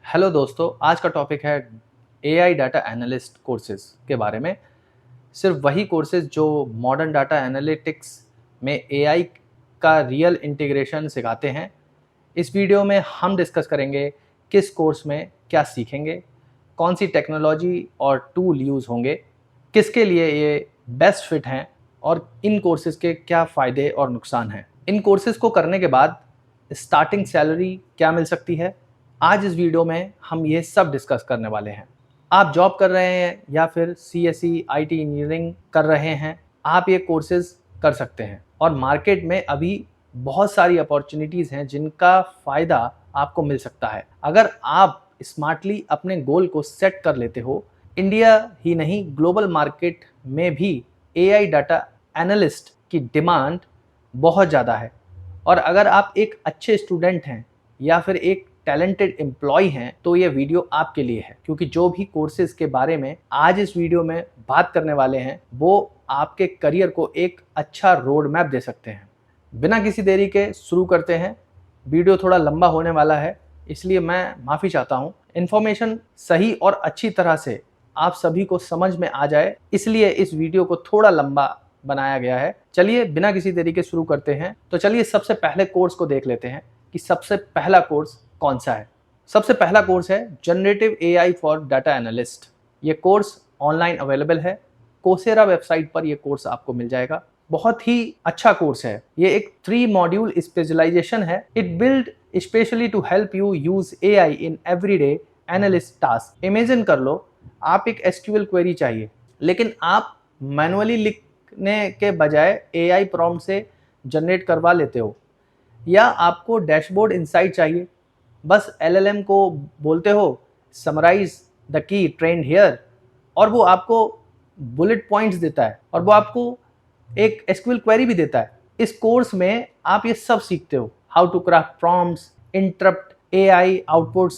Hello दोस्तों, आज का टॉपिक है एआई डाटा एनालिस्ट कोर्सेज के बारे में। सिर्फ वही कोर्सेज जो मॉडर्न डाटा एनालिटिक्स में एआई का रियल इंटीग्रेशन सिखाते हैं। इस वीडियो में हम डिस्कस करेंगे किस कोर्स में क्या सीखेंगे, कौन सी टेक्नोलॉजी और टूल यूज़ होंगे, किसके लिए ये बेस्ट फिट हैं और इन कोर्सेज के क्या फ़ायदे और नुकसान हैं। इन कोर्सेज को करने के बाद स्टार्टिंग सैलरी क्या मिल सकती है, आज इस वीडियो में हम ये सब डिस्कस करने वाले हैं। आप जॉब कर रहे हैं या फिर सीएसई आईटी इंजीनियरिंग कर रहे हैं, आप ये कोर्सेज कर सकते हैं और मार्केट में अभी बहुत सारी अपॉर्चुनिटीज़ हैं जिनका फ़ायदा आपको मिल सकता है अगर आप स्मार्टली अपने गोल को सेट कर लेते हो। इंडिया ही नहीं, ग्लोबल मार्केट में भी एआई डाटा एनालिस्ट की डिमांड बहुत ज़्यादा है और अगर आप एक अच्छे स्टूडेंट हैं या फिर एक टैलेंटेड एम्प्लॉय हैं तो ये वीडियो आपके लिए है, क्योंकि जो भी कोर्सेज के बारे में आज इस वीडियो में बात करने वाले हैं वो आपके करियर को एक अच्छा रोड मैप दे सकते हैं। बिना किसी देरी के शुरू करते हैं। वीडियो थोड़ा लंबा होने वाला है, इसलिए मैं माफ़ी चाहता हूँ। इन्फॉर्मेशन सही और अच्छी तरह से आप सभी को समझ में आ जाए, इसलिए इस वीडियो को थोड़ा लंबा बनाया गया है। चलिए बिना किसी देरी के शुरू करते हैं। तो चलिए सबसे पहले कोर्स को देख लेते हैं कि सबसे पहला कोर्स कौन सा है। सबसे पहला कोर्स है generative AI for data analyst. ये कोर्स ऑनलाइन अवेलेबल है, कोसेरा वेबसाइट पर ये कोर्स आपको मिल जाएगा। बहुत ही अच्छा कोर्स है। ये एक 3 मॉड्यूल स्पेशलाइजेशन है। It build specially to help you use AI in everyday analyst task. Imagine कर लो, आप एक एसक्यूएल क्वेरी चाहिए, लेकिन आप मैनुअली लिखने के बजाय एआई प्रॉम्प्ट से जनरेट करवा लेते हो, या आपको डैशबोर्ड इनसाइट चाहिए, बस एलएलएम को बोलते हो summarise the key trend here और वो आपको बुलेट पॉइंट्स देता है और वो आपको एक एसक्यूएल क्वेरी भी देता है। इस कोर्स में आप ये सब सीखते हो, how to craft prompts, interpret AI outputs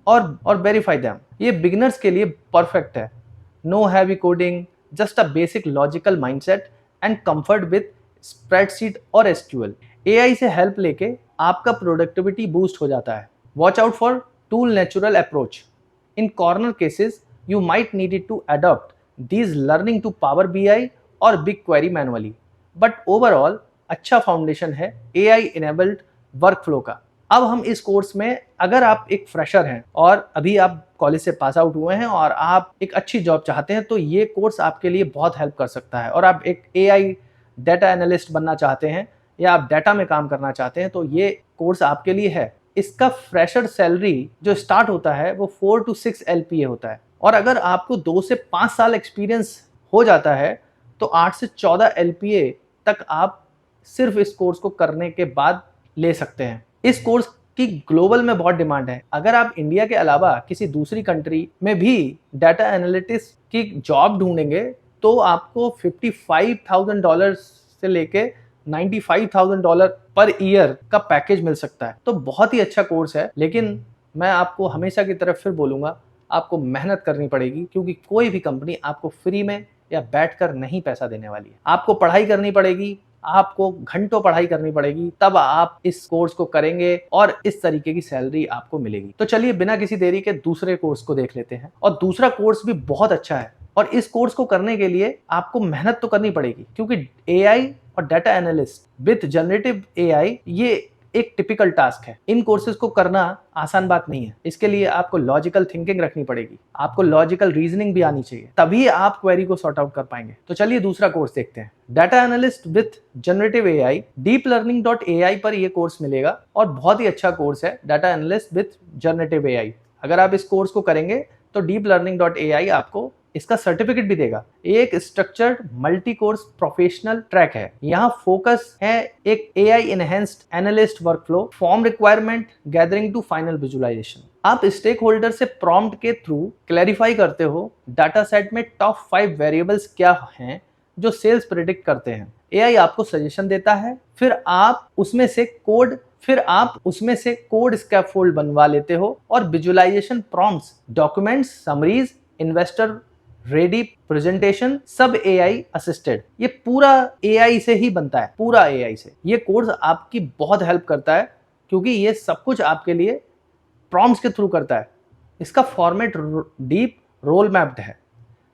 और वेरीफाई देम। ये बिगिनर्स के लिए परफेक्ट है। No heavy coding, just a basic logical mindset and comfort with spreadsheet और एसक्यूएल। एआई से हेल्प लेके आपका प्रोडक्टिविटी बूस्ट हो जाता है। Watch out for tool natural approach. In corner cases, you might need it to adopt these learning to Power BI or BigQuery manually. But overall, अच्छा foundation है AI enabled workflow का। अब हम इस course में, अगर आप एक फ्रेशर हैं और अभी आप कॉलेज से पास आउट हुए हैं और आप एक अच्छी जॉब चाहते हैं, तो ये कोर्स आपके लिए बहुत हेल्प कर सकता है। और आप एक AI डाटा एनालिस्ट बनना चाहते हैं या आप डाटा में काम करना चाहते हैं, तो ये कोर्स आपके लिए है। इसका फ्रेशर सैलरी जो स्टार्ट होता है वो 4 to 6 LPA होता है और अगर आपको 2 से 5 साल एक्सपीरियंस हो जाता है तो 8 से 14 LPA तक आप सिर्फ इस कोर्स को करने के बाद ले सकते हैं। इस कोर्स की ग्लोबल में बहुत डिमांड है। अगर आप इंडिया के अलावा किसी दूसरी कंट्री में भी डाटा एनालिटिक्स की जॉब ढूंढेंगे तो आपको $55,000 से लेके $95,000 पर ईयर का पैकेज मिल सकता है। तो बहुत ही अच्छा कोर्स है, लेकिन मैं आपको हमेशा की तरफ फिर बोलूँगा, आपको मेहनत करनी पड़ेगी, क्योंकि कोई भी कंपनी आपको फ्री में या बैठकर नहीं पैसा देने वाली है। आपको पढ़ाई करनी पड़ेगी, आपको घंटों पढ़ाई करनी पड़ेगी, तब आप इस कोर्स को करेंगे और इस तरीके की सैलरी आपको मिलेगी। तो चलिए बिना किसी देरी के दूसरे कोर्स को देख लेते हैं। और दूसरा कोर्स भी बहुत अच्छा है और इस कोर्स को करने के लिए आपको मेहनत तो करनी पड़ेगी, क्योंकि एआई और data analyst with generative AI ये एक टिपिकल टास्क है। इन कोर्सेज को करना आसान बात नहीं है। इसके लिए आपको लॉजिकल थिंकिंग रखनी पड़ेगी, आपको लॉजिकल रीजनिंग भी आनी चाहिए, तभी आप क्वेरी को सॉर्ट आउट कर पाएंगे। तो चलिए दूसरा कोर्स देखते हैं। Data analyst with generative AI, deeplearning.ai पर यह कोर्स मिलेगा और बहुत ही अच्छा कोर्स है data analyst with generative AI. अगर आप इस कोर्स को करेंगे तो deeplearning.ai आपको इसका सर्टिफिकेट भी देगा। एक structured multi course professional track है। यहाँ फोकस है एक AI enhanced analyst workflow, from requirement gathering to final visualization. आप स्टेक होल्डर से प्रॉम्प्ट के थ्रू क्लैरिफाई करते हो डाटा सेट में टॉप 5 वेरिएबल्स क्या हैं जो सेल्स प्रेडिक्ट करते हैं। एआई आपको सजेशन देता है, फिर आप उसमें से कोड स्कैफोल्ड बनवा लेते हो और visualization prompts, documents, summaries, investor ready presentation सब एआई असिस्टेड। ये पूरा एआई से ही बनता है, पूरा एआई से। ये कोर्स आपकी बहुत हेल्प करता है, क्योंकि ये सब कुछ आपके लिए प्रॉम्प्ट्स के थ्रू करता है। इसका फॉर्मेट डीप रोल मैप्ड है,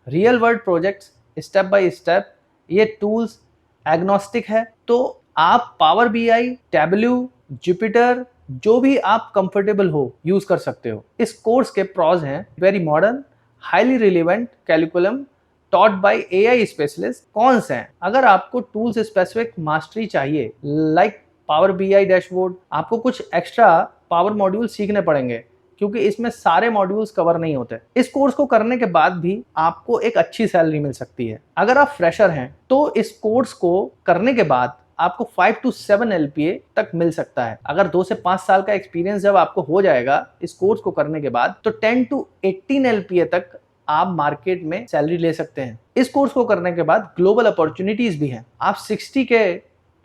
real world projects step by step, ये टूल्स एग्नोस्टिक है, तो आप पावर बीआई, टैबल्यू, जुपिटर जो भी आप कंफर्टेबल हो यूज कर सकते हो। इस कोर्स के प्रॉज हैं very modern, highly relevant curriculum taught by AI specialist. Cons हैं, अगर आपको टूल्स स्पेसिफिक मास्टरी चाहिए लाइक पावर बीआई डैशबोर्ड, आपको कुछ एक्स्ट्रा पावर मॉड्यूल सीखने पड़ेंगे क्योंकि इसमें सारे मॉड्यूल्स कवर नहीं होते। इस कोर्स को करने के बाद भी आपको एक अच्छी सैलरी मिल सकती है। अगर आप फ्रेशर हैं तो इस कोर्स को करने के बाद आपको 5 to 7 LPA तक मिल सकता है। अगर 2 से 5 साल का एक्सपीरियंस जब आपको हो जाएगा इस कोर्स को करने के बाद, तो 10 to 18 LPA तक आप मार्केट में सैलरी ले सकते हैं। इस कोर्स को करने के बाद ग्लोबल अपॉर्चुनिटीज भी हैं। आप 60 के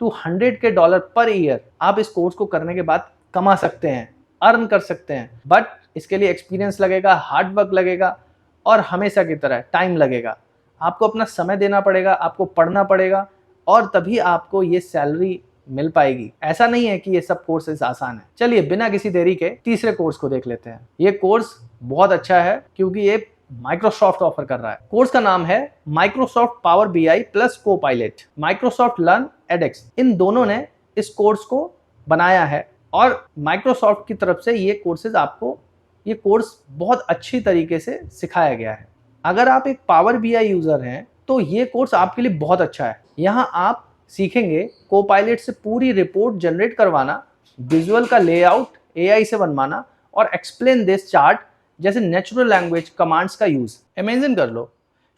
to 100 के डॉलर पर ईयर आप इस कोर्स को करने के बाद कमा सकते हैं, अर्न कर सकते हैं। बट इसके लिए एक्सपीरियंस लगेगा, हार्ड वर्क लगेगा और हमेशा की तरह टाइम लगेगा। आपको अपना समय देना पड़ेगा, आपको पढ़ना पड़ेगा और तभी आपको ये सैलरी मिल पाएगी। ऐसा नहीं है कि ये सब कोर्सेज आसान है। चलिए बिना किसी देरी के तीसरे कोर्स को देख लेते हैं। ये कोर्स बहुत अच्छा है क्योंकि ये माइक्रोसॉफ्ट ऑफर कर रहा है। कोर्स का नाम है Microsoft Power BI plus Copilot. Microsoft learn edX, इन दोनों ने इस कोर्स को बनाया है और माइक्रोसॉफ्ट की तरफ से ये कोर्सेज आपको, ये कोर्स बहुत अच्छी तरीके से सिखाया गया है। अगर आप एक पावर बीआई यूजर हैं तो ये कोर्स आपके लिए बहुत अच्छा है। यहाँ आप सीखेंगे कोपायलट से पूरी रिपोर्ट जनरेट करवाना, विजुअल का लेआउट एआई से बनवाना और एक्सप्लेन दिस चार्ट जैसे नेचुरल लैंग्वेज कमांड्स का यूज। इमेजिन कर लो,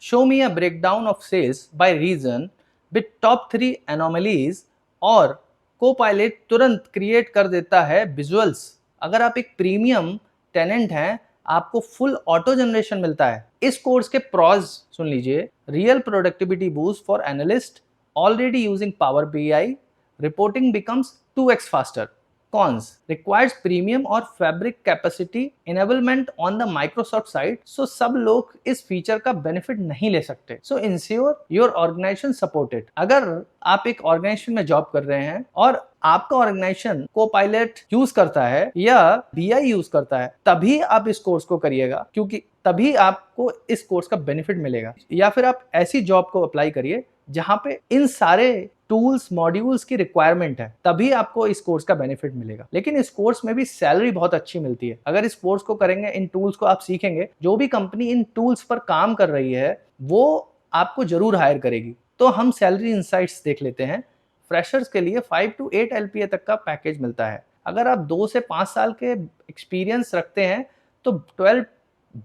show me a breakdown of sales by region with top 3 anomalies और कोपायलट तुरंत क्रिएट कर देता है विजुअल्स। अगर आप एक प्रीमियम टेनेंट हैं आपको फुल ऑटो जनरेशन मिलता है। इस कोर्स के प्रॉज सुन लीजिए, real productivity boost for analyst already using Power BI, reporting becomes 2x faster. Cons, requires premium और Fabric capacity enablement on the Microsoft side, so सब लोग इस फीचर का बेनिफिट नहीं ले सकते। So ensure your organisation supported. अगर आप एक ऑर्गेनाइजेशन में जॉब कर रहे हैं और आपका ऑर्गेनाइजेशन कोपायलट यूज करता है या बीआई यूज करता है, तभी आप इस कोर्स को करिएगा क्योंकि तभी आपको इस कोर्स का बेनिफिट मिलेगा। या फिर आप ऐसी जॉब को अप्लाई करिए जहां पे इन सारे टूल्स मॉड्यूल्स की रिक्वायरमेंट है, तभी आपको इस कोर्स का बेनिफिट मिलेगा। लेकिन इस कोर्स में भी सैलरी बहुत अच्छी मिलती है। अगर इस कोर्स को करेंगे, इन टूल्स को आप सीखेंगे, जो भी कंपनी इन टूल्स पर काम कर रही है वो आपको जरूर हायर करेगी। तो हम सैलरी इंसाइट्स देख लेते हैं। फ्रेशर्स के लिए 5 to 8 LPA तक का पैकेज मिलता है। अगर आप 2 से 5 साल के एक्सपीरियंस रखते हैं तो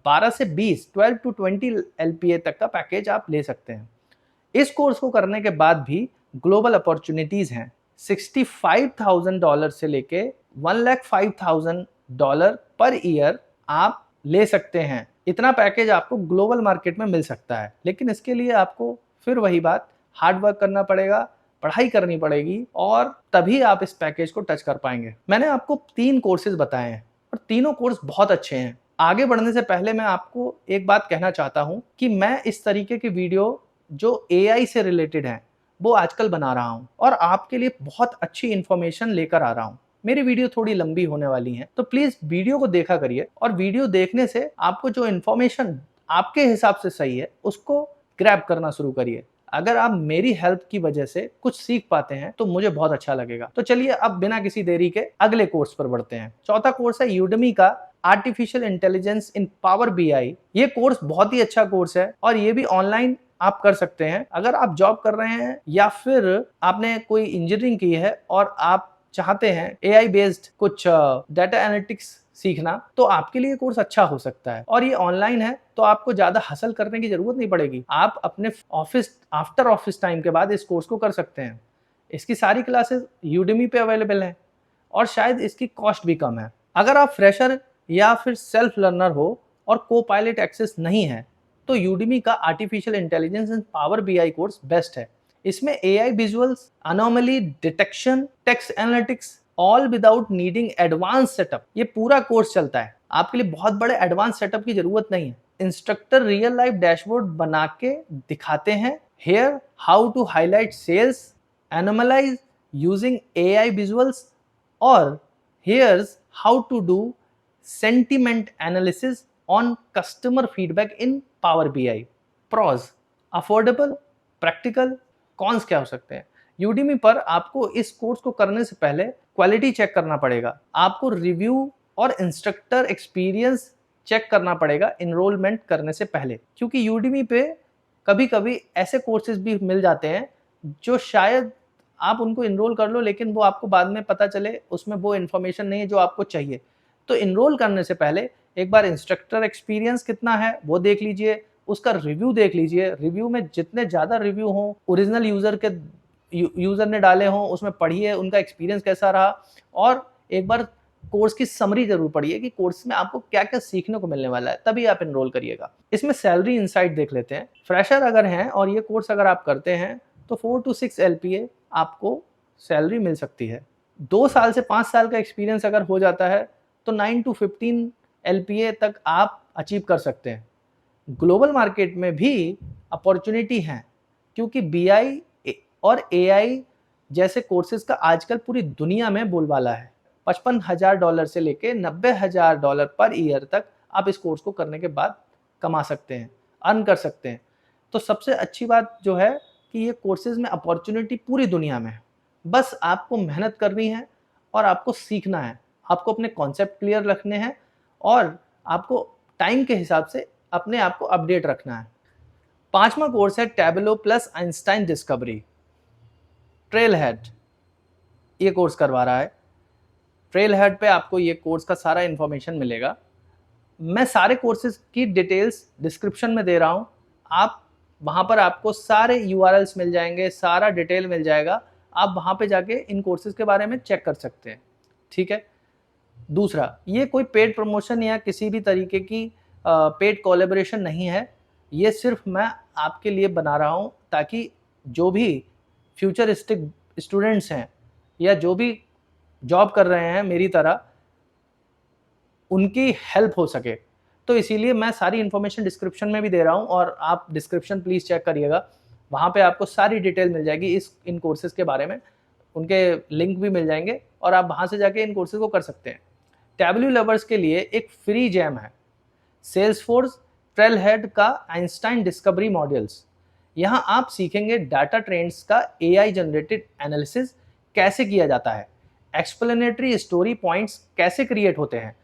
12 से 20 12 to 20 LPA तक का पैकेज आप ले सकते हैं। इस कोर्स को करने के बाद भी ग्लोबल अपॉर्चुनिटीज हैं। $65,000 से लेके $105,000 पर ईयर आप ले सकते हैं। इतना पैकेज आपको ग्लोबल मार्केट में मिल सकता है। लेकिन इसके लिए आपको फिर वही बात, हार्ड वर्क करना पड़ेगा, पढ़ाई करनी पड़ेगी और तभी आप इस पैकेज को टच कर पाएंगे। मैंने आपको 3 कोर्सेज बताए हैं और तीनों कोर्स बहुत अच्छे हैं। आगे बढ़ने से पहले मैं आपको एक बात कहना चाहता हूं कि मैं इस तरीके की वीडियो जो एआई से रिलेटेड है वो आजकल बना रहा हूं और आपके लिए बहुत अच्छी इंफॉर्मेशन लेकर आ रहा हूं। मेरी वीडियो थोड़ी लंबी होने वाली है तो प्लीज वीडियो को देखा करिए और वीडियो देखने से आपको जो इंफॉर्मेशन आपके हिसाब से सही है उसको ग्रैब करना शुरू करिए। अगर आप मेरी हेल्प की वजह से कुछ सीख पाते हैं तो मुझे बहुत अच्छा लगेगा। तो चलिए अब बिना किसी देरी के अगले कोर्स पर बढ़ते हैं। चौथा कोर्स है यूडेमी का आर्टिफिशियल इंटेलिजेंस इन पावर बीआई। ये कोर्स बहुत ही अच्छा कोर्स है और ये भी ऑनलाइन आप कर सकते हैं। अगर आप जॉब कर रहे हैं या फिर आपने कोई इंजीनियरिंग की है और आप चाहते हैं एआई बेस्ड कुछ डाटा एनालिटिक्स सीखना, तो आपके लिए कोर्स अच्छा हो सकता है। और ये ऑनलाइन है तो आपको ज्यादा हसल करने की जरूरत नहीं पड़ेगी। आप अपने ऑफिस आफ्टर ऑफिस टाइम के बाद इस कोर्स को कर सकते हैं। इसकी सारी क्लासेस यूडेमी पे अवेलेबल हैं और शायद इसकी कॉस्ट भी कम है। अगर आप फ्रेशर या फिर सेल्फ लर्नर हो और कोपायलट एक्सेस नहीं है तो यूडेमी का artificial intelligence and power BI course best है। इसमें AI visuals, anomaly detection, text analytics, all without needing advance setup. ये पूरा कोर्स चलता है, आपके लिए बहुत बड़े एडवांस सेटअप की जरूरत नहीं है। इंस्ट्रक्टर रियल लाइफ डैशबोर्ड बना के दिखाते हैं। Here how to highlight sales, anomalies using AI visuals और here's how to do sentiment analysis on customer feedback in power BI। Pros, affordable, practical, cons क्या हो सकते हैं? यूडीमी पर आपको इस कोर्स को करने से पहले क्वालिटी चेक करना पड़ेगा, आपको रिव्यू और इंस्ट्रक्टर एक्सपीरियंस चेक करना पड़ेगा इनरोलमेंट करने से पहले, क्योंकि यूडीमी पे कभी कभी ऐसे कोर्सेज भी मिल जाते हैं जो शायद आप उनको इनरोल कर लो लेकिन वो आपको बाद में पता चले उसमें वो इन्फॉर्मेशन नहीं है जो आपको चाहिए। तो इनरोल करने से पहले एक बार इंस्ट्रक्टर एक्सपीरियंस कितना है वो देख लीजिए, उसका रिव्यू देख लीजिए, रिव्यू में जितने ज़्यादा रिव्यू हों, ओरिजिनल यूज़र ने डाले हों, उसमें पढ़िए उनका एक्सपीरियंस कैसा रहा, और एक बार कोर्स की समरी जरूर पढ़िए कि कोर्स में आपको क्या क्या सीखने को मिलने वाला है, तभी आप एनरोल करिएगा। इसमें सैलरी इनसाइट देख लेते हैं। फ्रेशर अगर हैं और ये कोर्स अगर आप करते हैं तो 4 to 6 LPA आपको सैलरी मिल सकती है। 2 साल से 5 साल का एक्सपीरियंस अगर हो जाता है तो 9 to 15 LPA तक आप अचीव कर सकते हैं। ग्लोबल मार्केट में भी अपॉर्चुनिटी है, क्योंकि BI और AI जैसे कोर्सेज का आजकल पूरी दुनिया में बोलबाला है। $55,000 से लेके $90,000 पर ईयर तक आप इस कोर्स को करने के बाद कमा सकते हैं, अर्न कर सकते हैं। तो सबसे अच्छी बात जो है कि ये कोर्सेज में अपॉर्चुनिटी पूरी दुनिया में है, बस आपको मेहनत करनी है और आपको सीखना है, आपको अपने कॉन्सेप्ट क्लियर रखने हैं और आपको टाइम के हिसाब से अपने आप को अपडेट रखना है। 5वां कोर्स है Tableau plus Einstein discovery. Trail head ये कोर्स करवा रहा है। ट्रेल हेड पे आपको ये कोर्स का सारा इन्फॉर्मेशन मिलेगा। मैं सारे कोर्सेज की डिटेल्स डिस्क्रिप्शन में दे रहा हूँ, आप वहाँ पर आपको सारे URLs मिल जाएंगे, सारा डिटेल मिल जाएगा, आप वहाँ पे जाके इन कोर्सेज के बारे में चेक कर सकते हैं। ठीक है। दूसरा, ये कोई पेड प्रमोशन या किसी भी तरीके की पेड कोलैबोरेशन नहीं है, ये सिर्फ मैं आपके लिए बना रहा हूँ ताकि जो भी फ्यूचरिस्टिक स्टूडेंट्स हैं या जो भी जॉब कर रहे हैं मेरी तरह, उनकी हेल्प हो सके। तो इसीलिए मैं सारी इन्फॉर्मेशन डिस्क्रिप्शन में भी दे रहा हूँ और आप डिस्क्रिप्शन प्लीज़ चेक करिएगा, वहाँ पे आपको सारी डिटेल मिल जाएगी इन कोर्सेज़ के बारे में, उनके लिंक भी मिल जाएंगे और आप वहाँ से जाके इन कोर्सेज़ को कर सकते हैं। टैबलू लवर्स के लिए एक फ्री जैम है, सेल्सफोर्स ट्रेलहेड का आइंस्टाइन डिस्कवरी मॉड्यूल्स। यहाँ आप सीखेंगे डाटा ट्रेंड्स का AI जनरेटेड एनालिसिस कैसे किया जाता है, एक्सप्लेनेटरी स्टोरी पॉइंट्स कैसे क्रिएट होते हैं,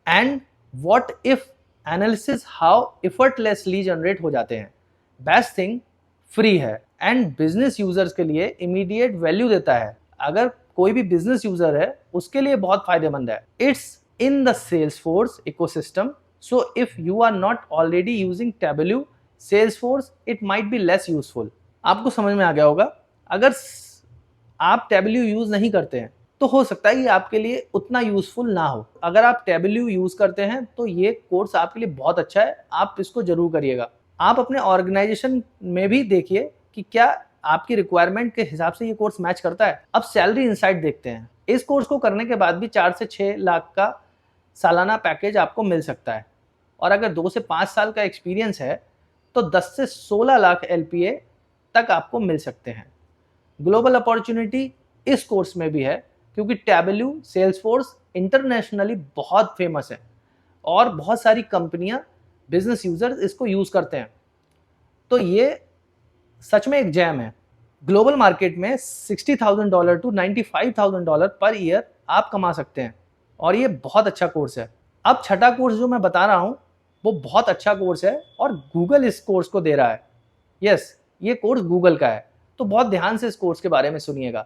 and what if analysis how effortlessly generate हो जाते हैं। बेस्ट थिंग, फ्री है एंड बिजनेस यूजर्स के लिए इमीडिएट वैल्यू देता है। अगर कोई भी बिजनेस यूजर है उसके लिए बहुत फायदेमंद है। It's in the Salesforce ecosystem, so if you are not already using Tableau Salesforce it might be less useful. आपको समझ में आ गया होगा। अगर आप टैबलू यूज नहीं करते हैं तो हो सकता है ये आपके लिए उतना यूजफुल ना हो। अगर आप टैबलू यूज करते हैं तो ये कोर्स आपके लिए बहुत अच्छा है, आप इसको जरूर करिएगा। आप अपने ऑर्गेनाइजेशन में भी देखिए कि क्या आपकी रिक्वायरमेंट के हिसाब से ये कोर्स मैच करता है। अब सैलरी इनसाइट देखते हैं। इस कोर्स को करने के बाद भी 4 से 6 लाख का सालाना पैकेज आपको मिल सकता है, और अगर 2 से 5 साल का एक्सपीरियंस है तो 10 से 16 लाख LPA तक आपको मिल सकते हैं। ग्लोबल अपॉर्चुनिटी इस कोर्स में भी है, क्योंकि टैबलू सेल्सफोर्स इंटरनेशनली बहुत फेमस है और बहुत सारी कंपनियां, बिजनेस यूजर्स इसको यूज करते हैं। तो ये सच में एक जैम है। ग्लोबल मार्केट में $60,000 to $95,000 पर ईयर आप कमा सकते हैं और ये बहुत अच्छा कोर्स है। अब छठा कोर्स जो मैं बता रहा हूँ वो बहुत अच्छा कोर्स है और गूगल इस कोर्स को दे रहा है। यस, ये कोर्स गूगल का है, तो बहुत ध्यान से इस कोर्स के बारे में सुनिएगा।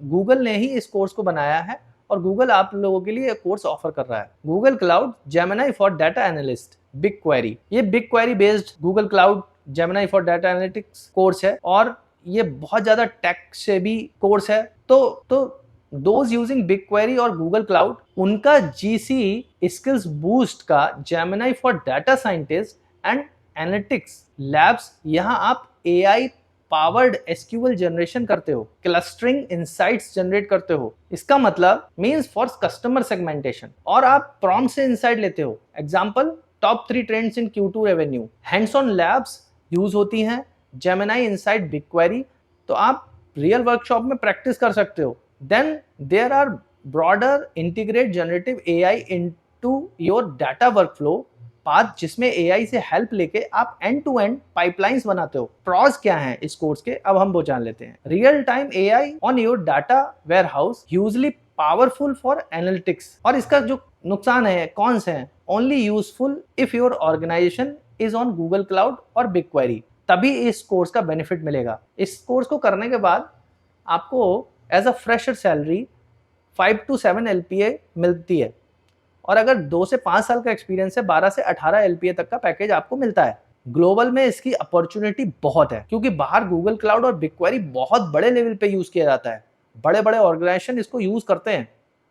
गूगल ने ही इस कोर्स को बनाया है और गूगल आप लोगों के लिए कोर्स ऑफर कर रहा है। Google cloud Gemini for data analyst big query. ये big query based Google cloud Gemini for data analytics course है और ये बहुत ज्यादा टेक से भी कोर्स है। तो दोज यूजिंग बिग क्वेरी और गूगल क्लाउड, उनका GC स्किल्स बूस्ट का Gemini for data scientist and analytics labs, यहाँ आप AI पावर्ड SQL जनरेशन करते हो, क्लस्टरिंग इनसाइट्स जनरेट करते हो। इसका मतलब मींस फॉर कस्टमर सेगमेंटेशन, और आप प्रॉम्प्ट से इनसाइट लेते हो। Example, top 3 trends in Q2 revenue. Hands on labs use होती हैं जेमिनी इनसाइट बिग क्वेरी, तो आप रियल वर्कशॉप में प्रैक्टिस कर सकते हो। Then there are broader integrate generative AI to your data workflow path, जिसमें एआई से हेल्प लेके आप एंड टू एंड पाइपलाइंस बनाते हो। प्रॉज क्या है इस कोर्स के, अब हम वो जान लेते हैं। Real time AI on your data warehouse usually powerful for analytics. और इसका जो नुकसान है, कौन से हैं, only useful if your organization is on Google Cloud और बिग क्वेरी, तभी इस कोर्स का बेनिफिट मिलेगा। इस कोर्स को करने के बाद आपको as a fresher salary 5 to 7 LPA मिलती है, और अगर 2 से 5 साल का एक्सपीरियंस है 12 से 18 LPA तक का पैकेज आपको मिलता है। ग्लोबल में इसकी अपॉर्चुनिटी बहुत है, क्योंकि बाहर गूगल क्लाउड और बिग क्वेरी बहुत बड़े लेवल पे यूज किया जाता है। बड़े बड़े ऑर्गेनाइजेशन इसको यूज करते हैं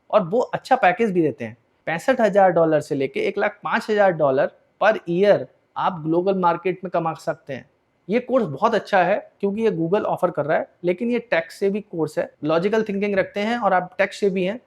और वो अच्छा पैकेज भी देते हैं। $65,000 से लेके $1,05,000 पर ईयर आप ग्लोबल मार्केट में कमा सकते हैं। ये कोर्स बहुत अच्छा है क्योंकि ये गूगल ऑफर कर रहा है, लेकिन ये टेक से भी कोर्स है। लॉजिकल थिंकिंग रखते हैं और आप टेक से भी हैं,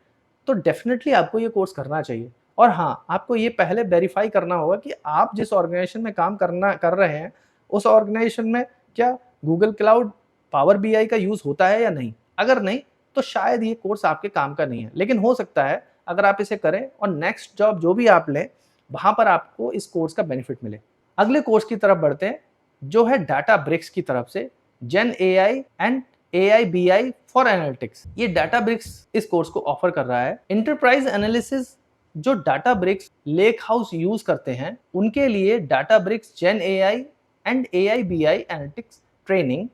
तो डेफिनेटली आपको ये कोर्स करना चाहिए। और हाँ, आपको ये पहले वेरीफाई करना होगा कि आप जिस ऑर्गेनाइजेशन में काम कर रहे हैं उस ऑर्गेनाइजेशन में क्या गूगल क्लाउड पावर बीआई का यूज होता है या नहीं। अगर नहीं तो शायद ये कोर्स आपके काम का नहीं है, लेकिन हो सकता है अगर आप इसे करें और नेक्स्ट जॉब जो भी आप लें वहां पर आपको इस कोर्स का बेनिफिट मिले। अगले कोर्स की तरफ बढ़ते हैं, जो है डाटा ब्रिक्स की तरफ से gen AI and AI BI for analytics. ये डाटा ब्रिक्स इस कोर्स को ऑफर कर रहा है। इंटरप्राइज एनालिसिस जो data bricks lake house use करते हैं उनके लिए data bricks gen AI and AI BI analytics training.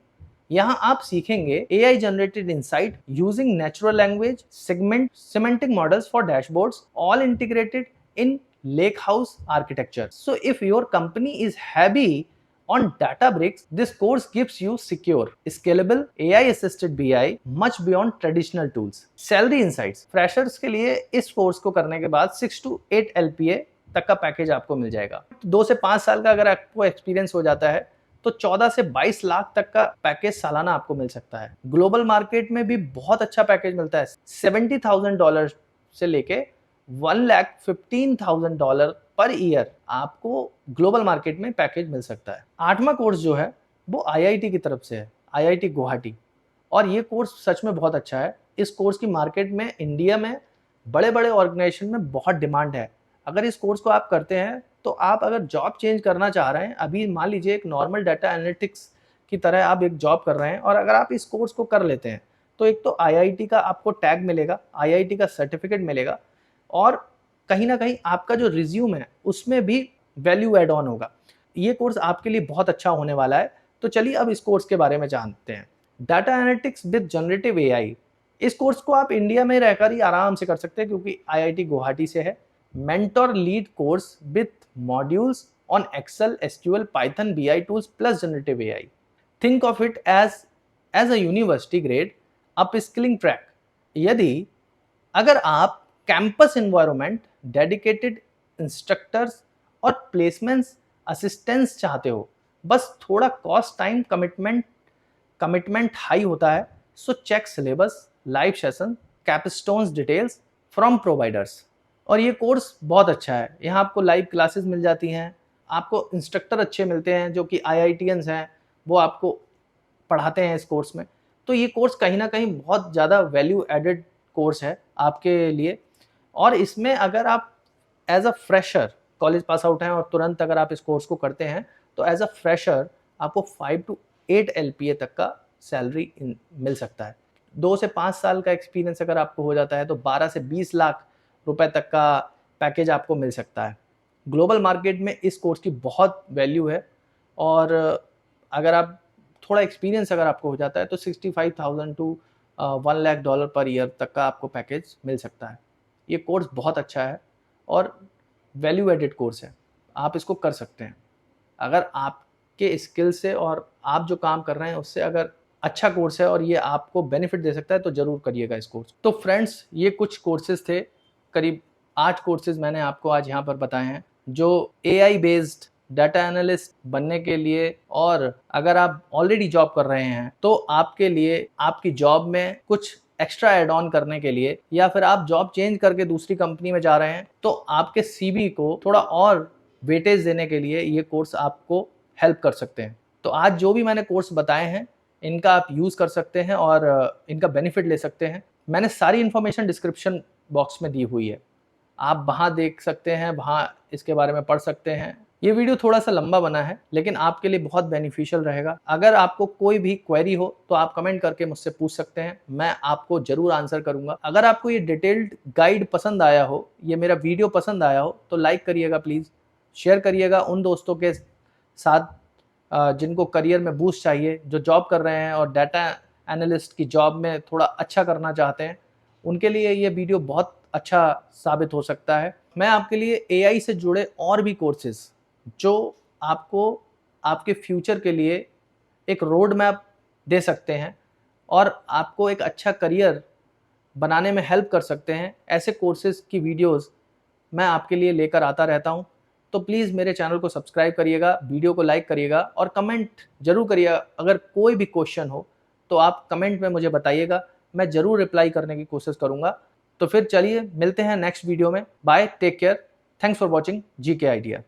यहाँ आप सीखेंगे AI generated insight using natural language semantic models for dashboards, all integrated in lake house architecture. So if your company is heavy on Databricks, this course gives you secure, scalable AI assisted BI much beyond traditional tools. Salary insights, freshers के लिए इस course को करने के बाद 6 to 8 LPA तक का package आपको मिल जाएगा। 2 से 5 साल का अगर आपको एक्सपीरियंस हो जाता है तो 14 से 22 लाख तक का पैकेज सालाना आपको मिल सकता है। ग्लोबल मार्केट में भी बहुत अच्छा पैकेज मिलता है। $70,000 से लेके $1,15,000 पर ईयर आपको ग्लोबल मार्केट में पैकेज मिल सकता है। 8वां कोर्स जो है वो आईआईटी की तरफ से है, आईआईटी गुवाहाटी, और ये कोर्स सच में बहुत अच्छा है। इस कोर्स की मार्केट में इंडिया में बड़े बड़े ऑर्गेनाइजेशन में बहुत डिमांड है। अगर इस कोर्स को आप करते हैं तो आप अगर जॉब चेंज करना चाह रहे हैं, अभी मान लीजिए एक नॉर्मल डाटा एनालिटिक्स की तरह आप एक जॉब कर रहे हैं और अगर आप इस कोर्स को कर लेते हैं तो एक तो आईआईटी का आपको टैग मिलेगा, आईआईटी का सर्टिफिकेट मिलेगा, और कहीं ना कहीं आपका जो रिज्यूम है उसमें भी वैल्यू एड ऑन होगा। ये कोर्स आपके लिए बहुत अच्छा होने वाला है। तो चलिए अब इस कोर्स के बारे में जानते हैं। Data analytics with generative AI, इस कोर्स को आप इंडिया में रहकर ही आराम से कर सकते हैं क्योंकि आईआईटी गुवाहाटी से है। Mentor led course with modules on Excel, SQL, Python, BI tools plus generative AI. Think of it as a university grade upskilling track. यदि अगर आप कैंपस एनवायरनमेंट, डेडिकेटेड इंस्ट्रक्टर्स और प्लेसमेंट्स असिस्टेंस चाहते हो, बस थोड़ा कॉस्ट टाइम कमिटमेंट हाई होता है, so check syllabus, live session, capstones details from providers. और ये कोर्स बहुत अच्छा है। यहाँ आपको लाइव क्लासेस मिल जाती हैं, आपको इंस्ट्रक्टर अच्छे मिलते हैं जो कि आईआईटीएंस हैं, वो आपको पढ़ाते हैं इस कोर्स में। तो ये कोर्स कहीं ना कहीं बहुत ज़्यादा वैल्यू एडेड कोर्स है आपके लिए। और इसमें अगर आप as a fresher college pass out हैं और तुरंत अगर आप इस कोर्स को करते हैं तो एज अ फ्रेशर आपको 5 to 8 LPA तक का सैलरी मिल सकता है। 2 से 5 साल का एक्सपीरियंस अगर आपको हो जाता है तो 12 से 20 लाख रुपए तक का पैकेज आपको मिल सकता है। ग्लोबल मार्केट में इस कोर्स की बहुत वैल्यू है, और अगर आप थोड़ा एक्सपीरियंस अगर आपको हो जाता है तो 65,000 to $1,00,000 पर ईयर तक का आपको पैकेज मिल सकता है। ये कोर्स बहुत अच्छा है और वैल्यू एडेड कोर्स है, आप इसको कर सकते हैं। अगर आपके स्किल से और आप जो काम कर रहे हैं उससे अगर अच्छा कोर्स है और ये आपको बेनिफिट दे सकता है तो ज़रूर करिएगा इस कोर्स। तो फ्रेंड्स, ये कुछ कोर्सेज थे, करीब 8 कोर्सेज मैंने आपको आज यहाँ पर बताए हैं जो एआई बेस्ड डाटा एनालिस्ट बनने के लिए, और अगर आप ऑलरेडी जॉब कर रहे हैं तो आपके लिए आपकी जॉब में कुछ एक्स्ट्रा एड ऑन करने के लिए, या फिर आप जॉब चेंज करके दूसरी कंपनी में जा रहे हैं तो आपके सीवी को थोड़ा और वेटेज देने के लिए ये कोर्स आपको हेल्प कर सकते हैं। तो आज जो भी मैंने कोर्स बताए हैं इनका आप यूज़ कर सकते हैं और इनका बेनिफिट ले सकते हैं। मैंने सारी इन्फॉर्मेशन डिस्क्रिप्शन बॉक्स में दी हुई है, आप वहाँ देख सकते हैं, वहाँ इसके बारे में पढ़ सकते हैं। ये वीडियो थोड़ा सा लंबा बना है लेकिन आपके लिए बहुत बेनिफिशियल रहेगा। अगर आपको कोई भी क्वेरी हो तो आप कमेंट करके मुझसे पूछ सकते हैं, मैं आपको ज़रूर आंसर करूँगा। अगर आपको ये डिटेल्ड गाइड पसंद आया हो, ये मेरा वीडियो पसंद आया हो तो लाइक करिएगा प्लीज़, शेयर करिएगा उन दोस्तों के साथ जिनको करियर में बूस्ट चाहिए, जो जॉब कर रहे हैं और डाटा एनालिस्ट की जॉब में थोड़ा अच्छा करना चाहते हैं, उनके लिए ये वीडियो बहुत अच्छा साबित हो सकता है। मैं आपके लिए एआई से जुड़े और भी कोर्सेज़ जो आपको आपके फ्यूचर के लिए एक रोड मैप दे सकते हैं और आपको एक अच्छा करियर बनाने में हेल्प कर सकते हैं, ऐसे कोर्सेज़ की वीडियोस मैं आपके लिए लेकर आता रहता हूं। तो प्लीज़ मेरे चैनल को सब्सक्राइब करिएगा, वीडियो को लाइक करिएगा और कमेंट ज़रूर करिएगा। अगर कोई भी क्वेश्चन हो तो आप कमेंट में मुझे बताइएगा, मैं ज़रूर रिप्लाई करने की कोशिश करूँगा। तो फिर चलिए मिलते हैं नेक्स्ट वीडियो में। Bye, take care, thanks for watching GK idea.